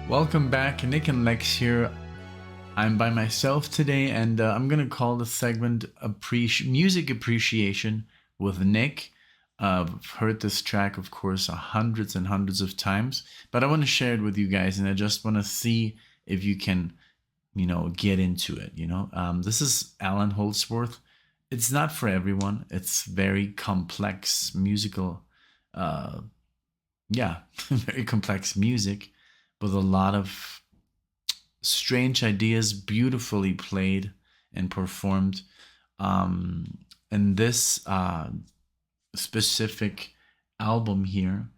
Welcome back, NicknLex here. I'm by myself today, and I'm gonna call the segment Music Appreciation with Nick. I've heard this track, of course, hundreds and hundreds of times, but I want to share it with you guys, and I just want to see if you can, get into it. This is Allan Holdsworth. It's not for everyone. It's very complex musical, yeah, very complex music with a lot of strange ideas, beautifully played and performed. And this specific album here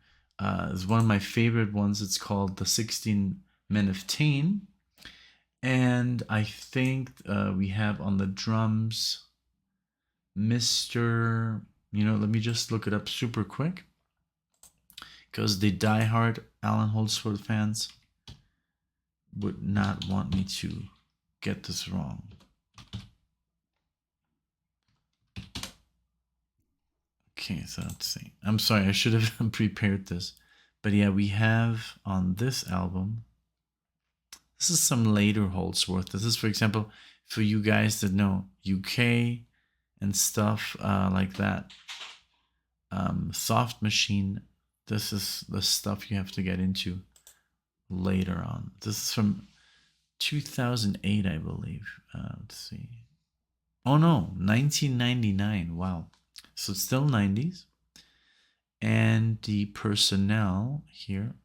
is one of my favorite ones. It's called The 16 Men of Tain. And I think we have on the drums Mr. Let me just look it up super quick, because the diehard Allan Holdsworth fans would not want me to get this wrong. Okay, so let's see. I'm sorry, I should have prepared this. But yeah, we have on this album, this is some later Holdsworth. This is, for example, for you guys that know UK and stuff like that. Soft Machine. This is the stuff you have to get into later on. This is from 2008, I believe. Let's see. Oh no, 1999. Wow. So it's still 90s. And the personnel here.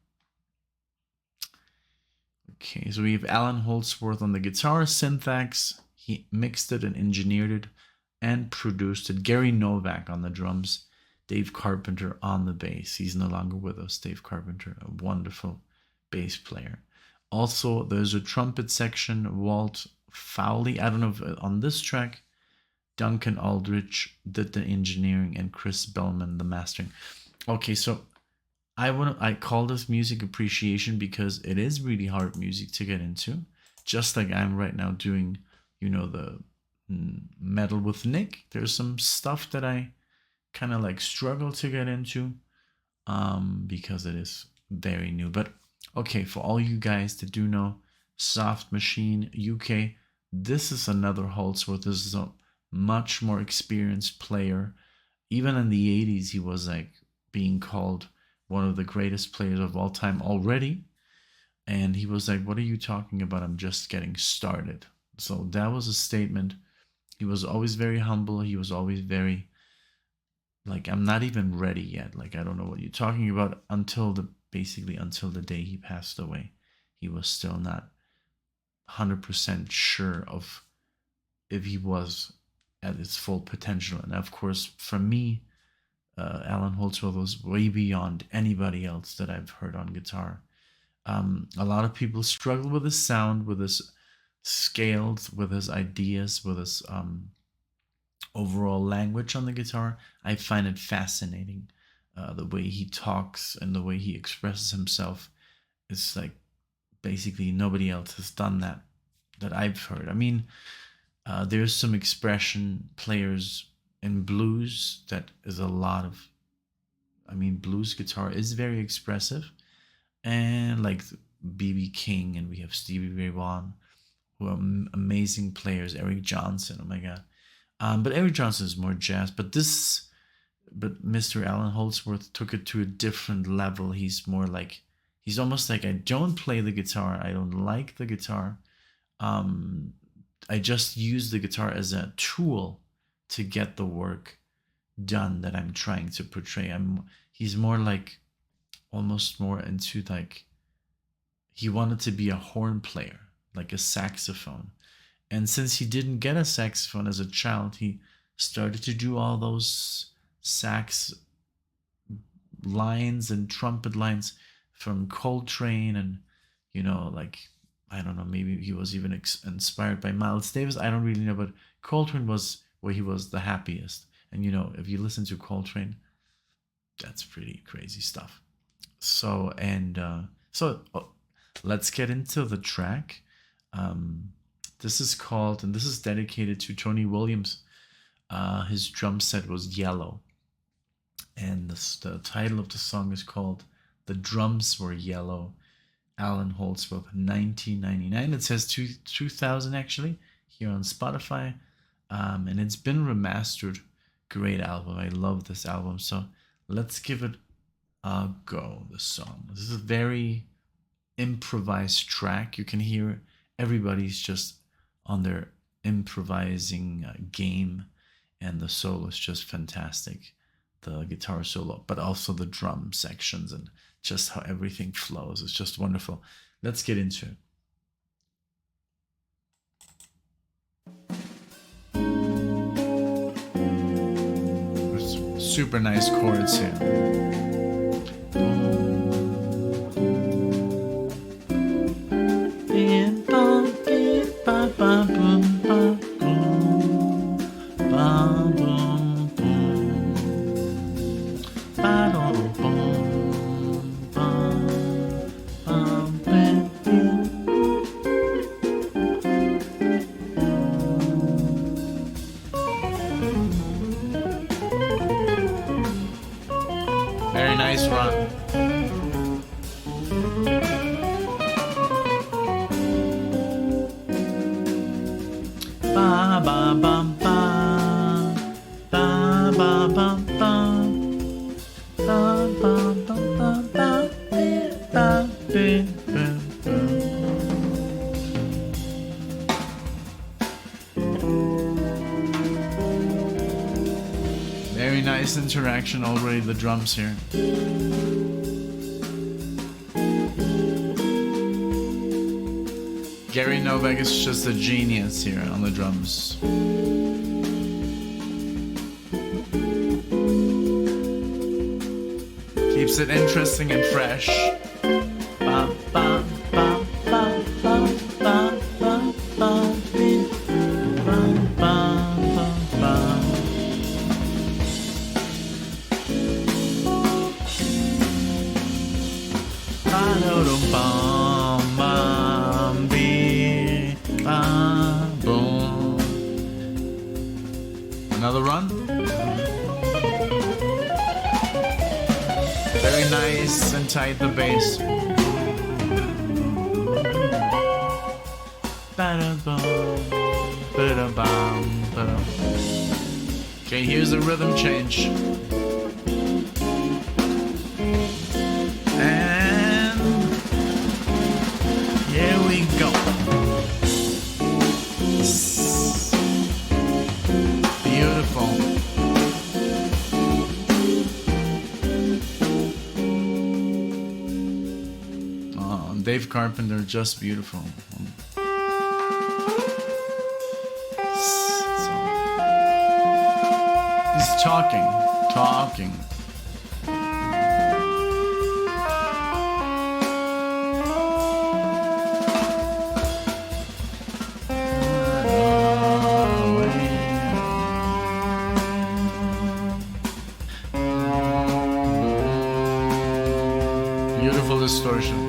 Okay, so we have Allan Holdsworth on the guitar, syntax. He mixed it and engineered it and produced it. Gary Novak on the drums. Dave Carpenter on the bass. He's no longer with us. Dave Carpenter, a wonderful bass player. Also, there's a trumpet section. Walt Fowley, I don't know if on this track. Duncan Aldrich did the engineering, and Chris Bellman the mastering. Okay, so I call this music appreciation because it is really hard music to get into. Just like I'm right now doing, the metal with Nick. There's some stuff that I kind of like struggle to get into because it is very new. But okay, for all you guys that do know Soft Machine UK, this is another Holdsworth. This is a much more experienced player. Even in the 80s, he was like being called one of the greatest players of all time already. And he was like, what are you talking about? I'm just getting started. So that was a statement. He was always very humble. He was always very like, I'm not even ready yet. Like, I don't know what you're talking about, until the day he passed away. He was still not 100% sure of if he was at his full potential. And of course, for me, Allan Holdsworth was way beyond anybody else that I've heard on guitar. A lot of people struggle with his sound, with his scales, with his ideas, with his overall language on the guitar. I find it fascinating. The way he talks and the way he expresses himself. It's like basically nobody else has done that I've heard. I mean, there's some expression players in blues that is a lot of, blues guitar is very expressive, and like B.B. King, and we have Stevie Ray Vaughan, who are amazing players. Eric Johnson, oh my god. But Eric Johnson is more jazz. But Mr. Allan Holdsworth took it to a different level. He's almost like, I don't play the guitar. I don't like the guitar. I just use the guitar as a tool to get the work done that I'm trying to portray. He's more like, almost more into like, he wanted to be a horn player, like a saxophone. And since he didn't get a saxophone as a child, he started to do all those sax lines and trumpet lines from Coltrane, and like, I don't know, maybe he was even inspired by Miles Davis. I don't really know, but Coltrane was where he was the happiest. And if you listen to Coltrane, that's pretty crazy stuff. So let's get into the track. This is called, and this is dedicated to Tony Williams. His drum set was Yellow. And the title of the song is called The Drums Were Yellow. Allan Holdsworth, 1999. It says 2000 actually here on Spotify, and it's been remastered. Great album. I love this album. So let's give it a go. The song. This is a very improvised track. You can hear everybody's just on their improvising game, and the solo is just fantastic. The guitar solo, but also the drum sections and just how everything flows. It's just wonderful. Let's get into it. There's super nice chords here. Very nice run. Ba ba bum ba ba ba bum bum ba ba bum ba ba ba ba. Very nice interaction already, the drums here. Gary Novak is just a genius here on the drums. Keeps it interesting and fresh. Ba, ba, ba, ba, ba, ba, ba, ba, ba, ba, ba. Another run. Very nice and tight, the bass. Okay, here's the rhythm change. And here we go. Beautiful. Oh, Dave Carpenter, just beautiful. He's talking. Beautiful distortion.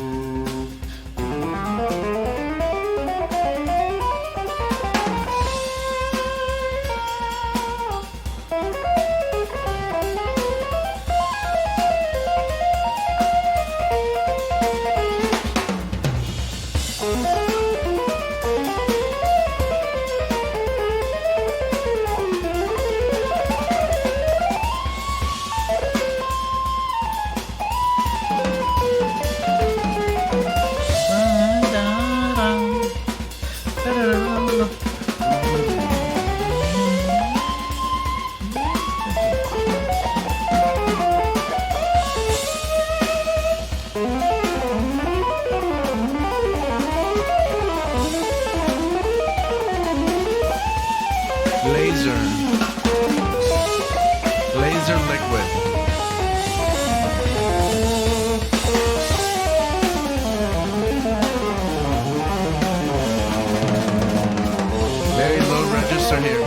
Laser liquid. Very low register here.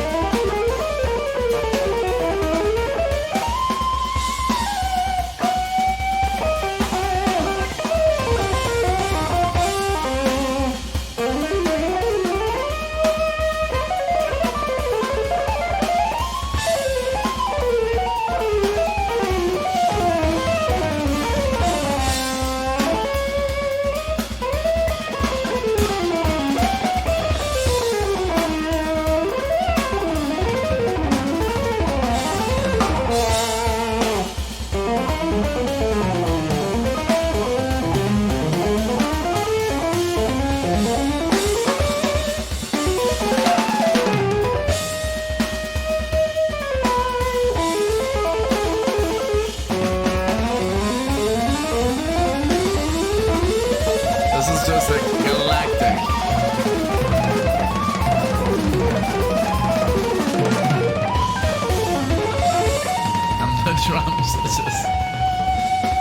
Just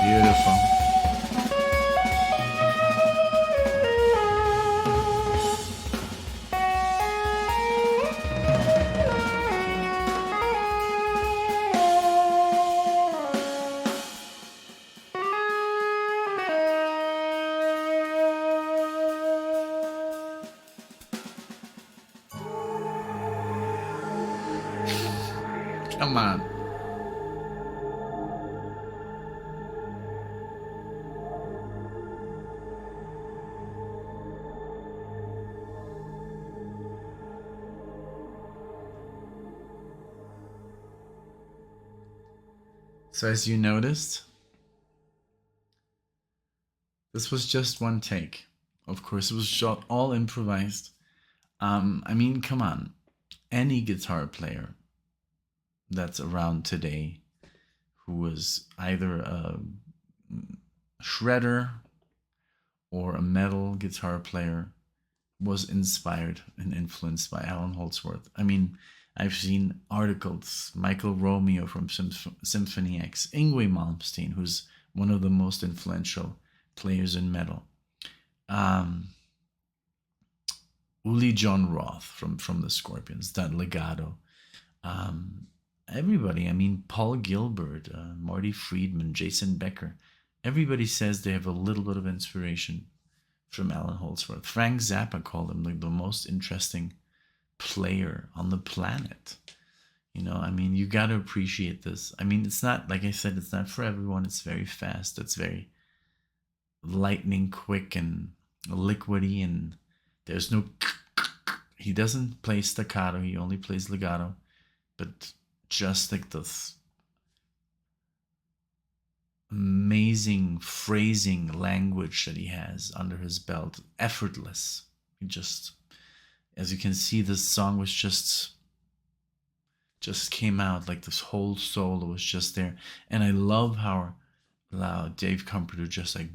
beautiful. Come on. So as you noticed, this was just one take. Of course, it was shot all improvised. I mean, come on. Any guitar player that's around today who was either a shredder or a metal guitar player was inspired and influenced by Allan Holdsworth. I mean, I've seen articles, Michael Romeo from Symphony X, Yngwie Malmsteen, who's one of the most influential players in metal. Uli John Roth from the Scorpions, that Legato. Everybody, I mean, Paul Gilbert, Marty Friedman, Jason Becker, everybody says they have a little bit of inspiration from Allan Holdsworth. Frank Zappa called him like the most interesting player on the planet. You know, I mean, you got to appreciate this. I mean, it's not, like I said, it's not for everyone. It's very fast. It's very lightning quick and liquidy, and there's no, he doesn't play staccato. He only plays legato, but just like this amazing phrasing language that he has under his belt, effortless. He just, as you can see, this song was just came out like this whole solo was just there. And I love how loud Dave Comforter just like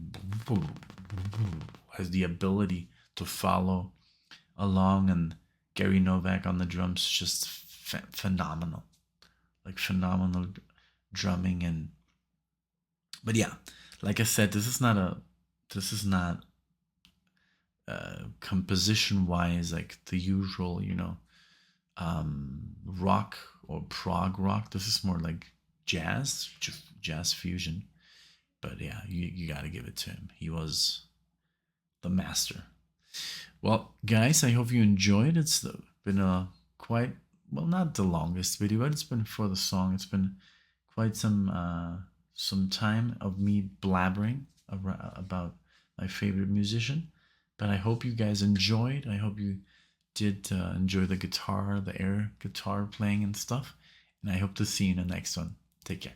has the ability to follow along, and Gary Novak on the drums, just phenomenal, like phenomenal drumming. And but yeah, like I said, this is not composition wise like the usual, you know, rock or prog rock. This is more like jazz fusion. But yeah, you got to give it to him. He was the master. Well, guys, I hope you enjoyed. It's been a quite, well, not the longest video, but it's been for the song. It's been quite some time of me blabbering about my favorite musician. But I hope you guys enjoyed. I hope you did enjoy the guitar, the air guitar playing and stuff. And I hope to see you in the next one. Take care.